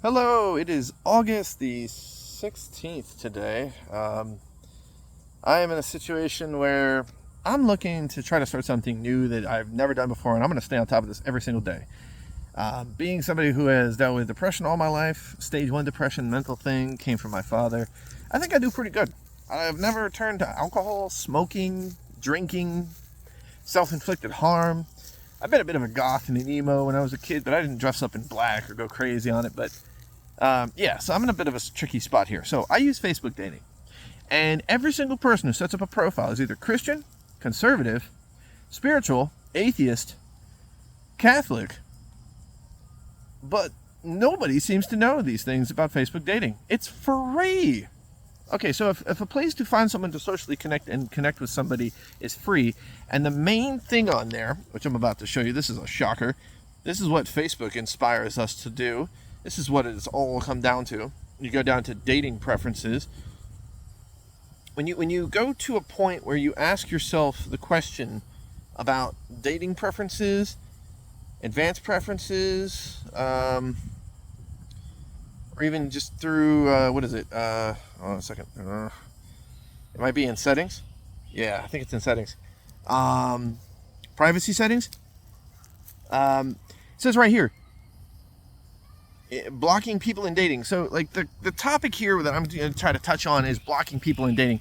Hello, it is August the 16th today. I am in a situation where I'm looking to try to start something new that I've never done before, and I'm going to stay on top of this every single day. Being somebody who has dealt with depression all my life, stage 1 depression, mental thing, came from my father, I think I do pretty good. I've never turned to alcohol, smoking, drinking, self-inflicted harm. I've been a bit of a goth and an emo when I was a kid, but I didn't dress up in black or go crazy on it, but so I'm in a bit of a tricky spot here. So I use Facebook dating. And every single person who sets up a profile is either Christian, conservative, spiritual, atheist, Catholic. But nobody seems to know these things about Facebook dating. It's free. Okay, so if a place to find someone to socially connect with somebody is free, and the main thing on there, which I'm about to show you, this is a shocker. This is what Facebook inspires us to do. This is what it's all come down to. You go down to dating preferences. When you go to a point where you ask yourself the question about dating preferences, advanced preferences, or even just through, what is it? Hold on a second. It might be in settings. Yeah, I think it's in settings. Privacy settings. It says right here, blocking people in dating. So like the topic here that I'm going to try to touch on is blocking people in dating.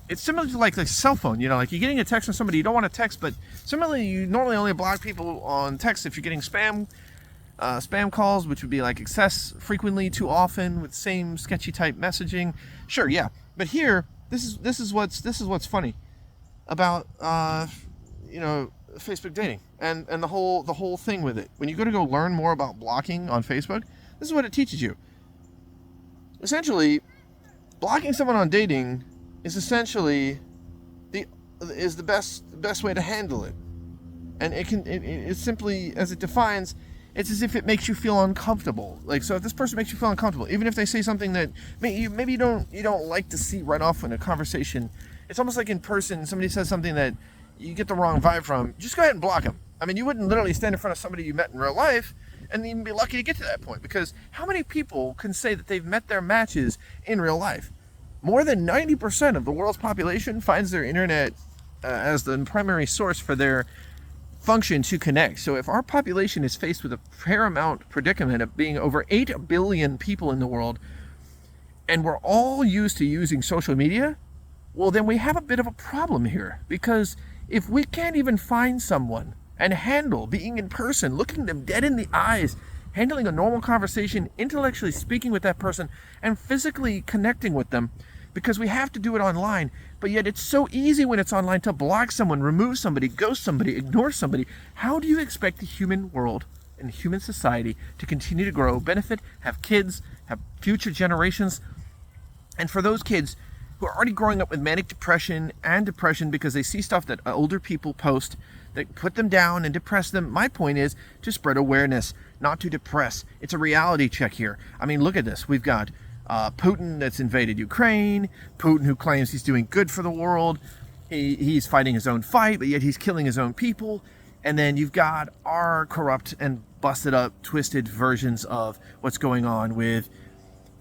It's similar to like the cell phone, like you're getting a text from somebody you don't want to text, but similarly you normally only block people on text if you're getting spam calls, which would be like excess frequently, too often, with same sketchy type messaging. Sure, yeah, but here this is what's funny about Facebook dating and the whole thing with it. When you go learn more about blocking on Facebook, this is what it teaches you. Essentially, blocking someone on dating is essentially the best way to handle it. And it's simply, as it defines, it's as if it makes you feel uncomfortable. Like, so if this person makes you feel uncomfortable, even if they say something that maybe you don't like to see right off in a conversation, it's almost like in person, somebody says something that you get the wrong vibe from, just go ahead and block them. I mean, you wouldn't literally stand in front of somebody you met in real life and even be lucky to get to that point, because how many people can say that they've met their matches in real life? More than 90% of the world's population finds their internet as the primary source for their function to connect. So if our population is faced with a paramount predicament of being over 8 billion people in the world, and we're all used to using social media, well, then we have a bit of a problem here. Because if we can't even find someone and handle being in person, looking them dead in the eyes, handling a normal conversation, intellectually speaking with that person, and physically connecting with them, because we have to do it online, but yet it's so easy when it's online to block someone, remove somebody, ghost somebody, ignore somebody. How do you expect the human world and human society to continue to grow, benefit, have kids, have future generations? And for those kids who are already growing up with manic depression and depression because they see stuff that older people post that put them down and depress them, my point is to spread awareness, not to depress. It's a reality check here. I mean, look at this. We've got Putin that's invaded Ukraine, Putin who claims he's doing good for the world. He's fighting his own fight, but yet he's killing his own people. And then you've got our corrupt and busted up, twisted versions of what's going on with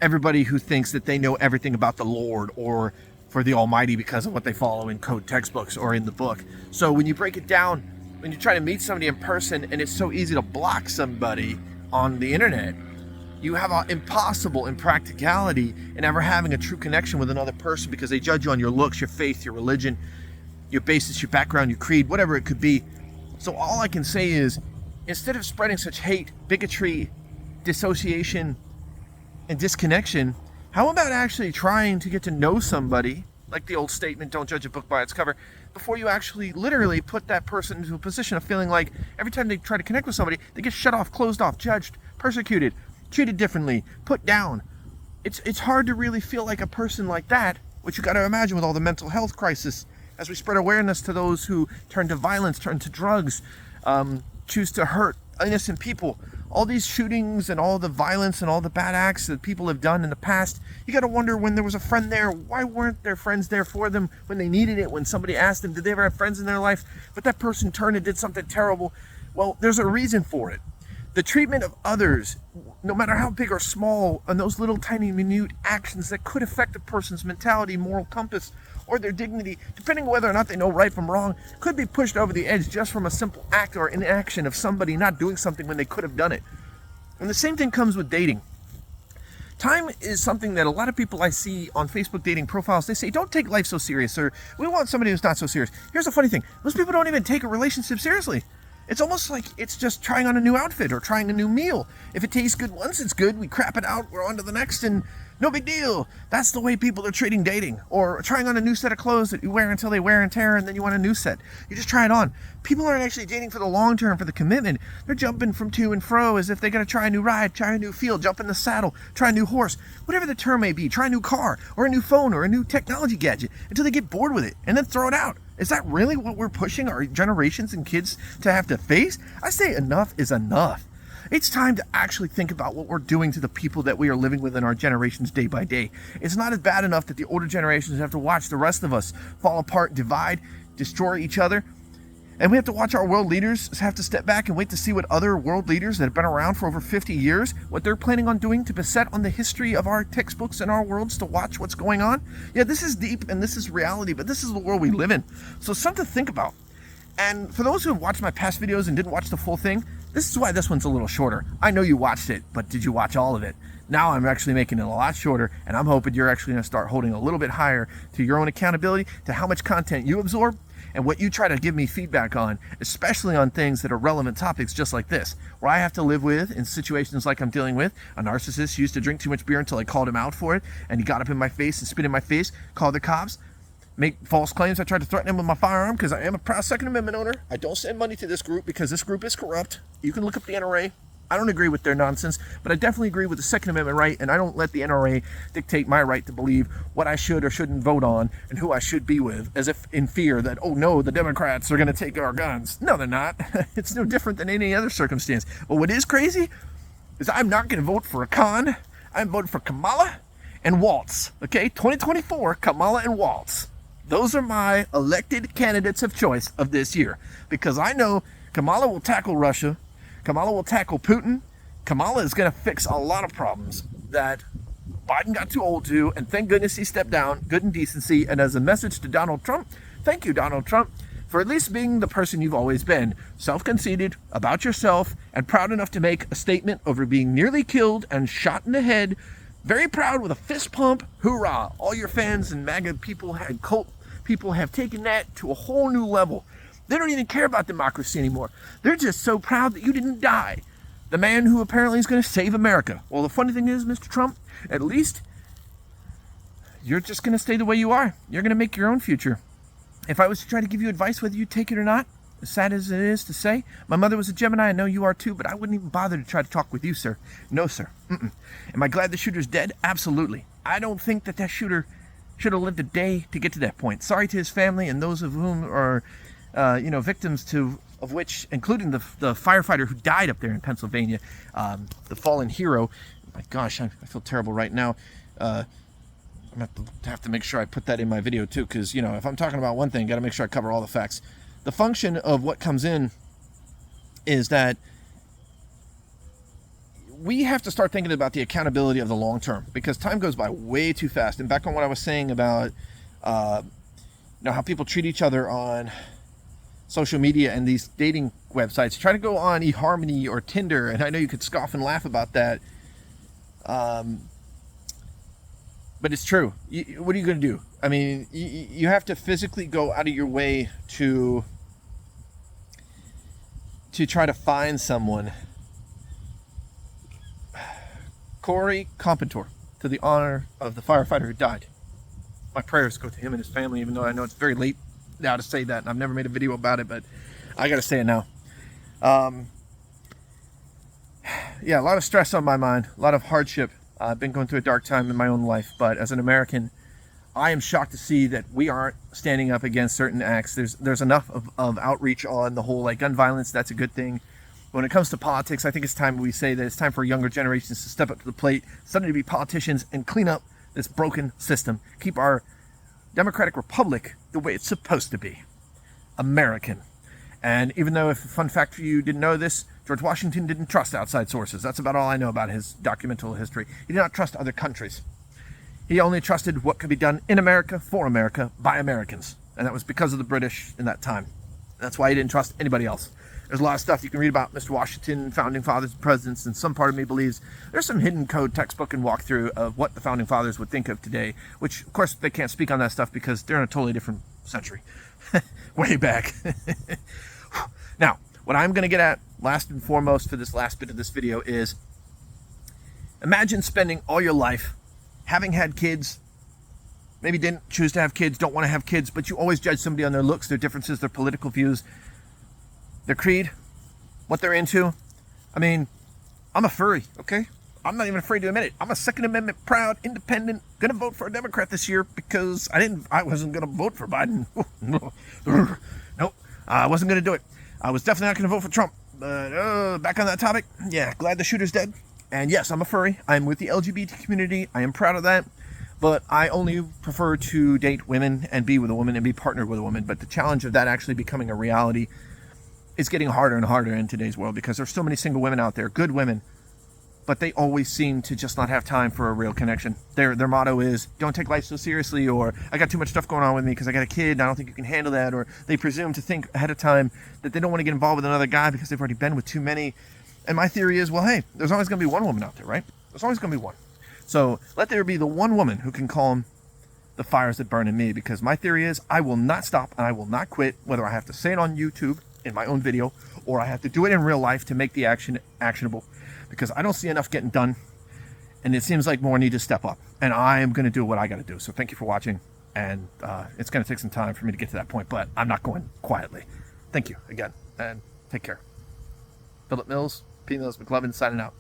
everybody who thinks that they know everything about the Lord or for the Almighty because of what they follow in code textbooks or in the book. So when you break it down, when you try to meet somebody in person and it's so easy to block somebody on the internet, you have an impossible impracticality in ever having a true connection with another person because they judge you on your looks, your faith, your religion, your basis, your background, your creed, whatever it could be. So all I can say is, instead of spreading such hate, bigotry, dissociation, and disconnection, how about actually trying to get to know somebody, like the old statement, don't judge a book by its cover, before you actually literally put that person into a position of feeling like every time they try to connect with somebody, they get shut off, closed off, judged, persecuted, treated differently, put down. It's hard to really feel like a person like that, which you got to imagine with all the mental health crisis, as we spread awareness to those who turn to violence, turn to drugs, choose to hurt innocent people. All these shootings and all the violence and all the bad acts that people have done in the past, you got to wonder, when there was a friend there, why weren't their friends there for them when they needed it? When somebody asked them, did they ever have friends in their life, but that person turned and did something terrible? Well, there's a reason for it. The treatment of others, no matter how big or small, and those little tiny minute actions that could affect a person's mentality, moral compass, or their dignity, depending on whether or not they know right from wrong, could be pushed over the edge just from a simple act or inaction of somebody not doing something when they could have done it. And the same thing comes with dating. Time is something that a lot of people I see on Facebook dating profiles, they say, don't take life so serious, or we want somebody who's not so serious. Here's the funny thing. Most people don't even take a relationship seriously. It's almost like it's just trying on a new outfit or trying a new meal. If it tastes good once, it's good. We crap it out, we're on to the next, and no big deal. That's the way people are treating dating. Or trying on a new set of clothes that you wear until they wear and tear, and then you want a new set. You just try it on. People aren't actually dating for the long term, for the commitment. They're jumping from to and fro as if they're going to try a new ride, try a new field, jump in the saddle, try a new horse, whatever the term may be, try a new car, or a new phone, or a new technology gadget, until they get bored with it, and then throw it out. Is that really what we're pushing our generations and kids to have to face? I say enough is enough. It's time to actually think about what we're doing to the people that we are living with in our generations day by day. It's not as bad enough that the older generations have to watch the rest of us fall apart, divide, destroy each other. And we have to watch our world leaders have to step back and wait to see what other world leaders that have been around for over 50 years, what they're planning on doing to beset on the history of our textbooks and our worlds to watch what's going on. Yeah, this is deep and this is reality, but this is the world we live in. So something to think about. And for those who have watched my past videos and didn't watch the full thing, this is why this one's a little shorter. I know you watched it, but did you watch all of it? Now I'm actually making it a lot shorter, and I'm hoping you're actually going to start holding a little bit higher to your own accountability, to how much content you absorb, and what you try to give me feedback on, especially on things that are relevant topics just like this, where I have to live with, in situations like I'm dealing with, a narcissist who used to drink too much beer until I called him out for it, and he got up in my face and spit in my face, called the cops, make false claims. I tried to threaten him with my firearm because I am a proud Second Amendment owner. I don't send money to this group because this group is corrupt. You can look up the NRA. I don't agree with their nonsense, but I definitely agree with the Second Amendment right, and I don't let the NRA dictate my right to believe what I should or shouldn't vote on and who I should be with, as if in fear that, oh no, the Democrats are going to take our guns. No, they're not. It's no different than any other circumstance. But what is crazy is I'm not going to vote for a Khan. I'm voting for Kamala and Waltz. Okay, 2024, Kamala and Waltz. Those are my elected candidates of choice of this year, because I know Kamala will tackle Russia. Kamala will tackle Putin. Kamala is going to fix a lot of problems that Biden got too old to, and thank goodness he stepped down, good in decency. And as a message to Donald Trump, thank you, Donald Trump, for at least being the person you've always been, self-conceited, about yourself, and proud enough to make a statement over being nearly killed and shot in the head. Very proud with a fist pump. Hoorah. All your fans and MAGA people and cult people have taken that to a whole new level. They don't even care about democracy anymore. They're just so proud that you didn't die. The man who apparently is going to save America. Well, the funny thing is, Mr. Trump, at least you're just going to stay the way you are. You're going to make your own future. If I was to try to give you advice, whether you take it or not, as sad as it is to say, my mother was a Gemini. I know you are too, but I wouldn't even bother to try to talk with you, sir. No, sir. Am I glad the shooter's dead? Absolutely. I don't think that shooter should have lived a day to get to that point. Sorry to his family and those of whom are victims of which, including the firefighter who died up there in Pennsylvania, the fallen hero. My gosh, I feel terrible right now. I'm going to have to make sure I put that in my video too, because, if I'm talking about one thing, got to make sure I cover all the facts. The function of what comes in is that we have to start thinking about the accountability of the long term, because time goes by way too fast. And back on what I was saying about how people treat each other on social media and these dating websites. Try to go on eHarmony or Tinder, and I know you could scoff and laugh about that, but it's true. What are you going to do? I mean, you have to physically go out of your way to try to find someone. Corey Compentor, to the honor of the firefighter who died. My prayers go to him and his family, even though I know it's very late now to say that, and I've never made a video about it, but I got to say it now. Yeah, a lot of stress on my mind, a lot of hardship. I've been going through a dark time in my own life, but as an American, I am shocked to see that we aren't standing up against certain acts. There's enough of outreach on the whole, gun violence. That's a good thing. When it comes to politics, I think it's time we say that it's time for younger generations to step up to the plate, suddenly to be politicians, and clean up this broken system. Keep our democratic republic the way it's supposed to be. American. And even though, if fun fact for you didn't know this, George Washington didn't trust outside sources. That's about all I know about his documental history. He did not trust other countries. He only trusted what could be done in America, for America, by Americans. And that was because of the British in that time. That's why he didn't trust anybody else. There's a lot of stuff you can read about Mr. Washington, founding fathers, presidents, and some part of me believes there's some hidden code textbook and walkthrough of what the founding fathers would think of today, which, of course, they can't speak on that stuff because they're in a totally different century. Way back. Now, what I'm going to get at, last and foremost for this last bit of this video is, imagine spending all your life having had kids, maybe didn't choose to have kids, don't want to have kids, but you always judge somebody on their looks, their differences, their political views, their creed, what they're into. I mean, I'm a furry, okay? I'm not even afraid to admit it. I'm a Second Amendment proud, independent, gonna vote for a Democrat this year because I wasn't gonna vote for Biden. Nope, I wasn't gonna do it. I was definitely not gonna vote for Trump. But back on that topic, yeah, glad the shooter's dead. And yes, I'm a furry. I'm with the LGBT community. I am proud of that. But I only prefer to date women and be with a woman and be partnered with a woman. But the challenge of that actually becoming a reality is getting harder and harder in today's world because there's so many single women out there, good women, but they always seem to just not have time for a real connection. Their motto is, don't take life so seriously, or I got too much stuff going on with me because I got a kid and I don't think you can handle that, or they presume to think ahead of time that they don't want to get involved with another guy because they've already been with too many. And my theory is, well, hey, there's always going to be one woman out there, right? There's always going to be one. So let there be the one woman who can calm the fires that burn in me, because my theory is I will not stop and I will not quit, whether I have to say it on YouTube in my own video or I have to do it in real life to make the action actionable, because I don't see enough getting done and it seems like more need to step up, and I am going to do what I got to do. So thank you for watching, and it's going to take some time for me to get to that point, but I'm not going quietly. Thank you again, and take care. Philip Mills, P. Mills McLovin signing out.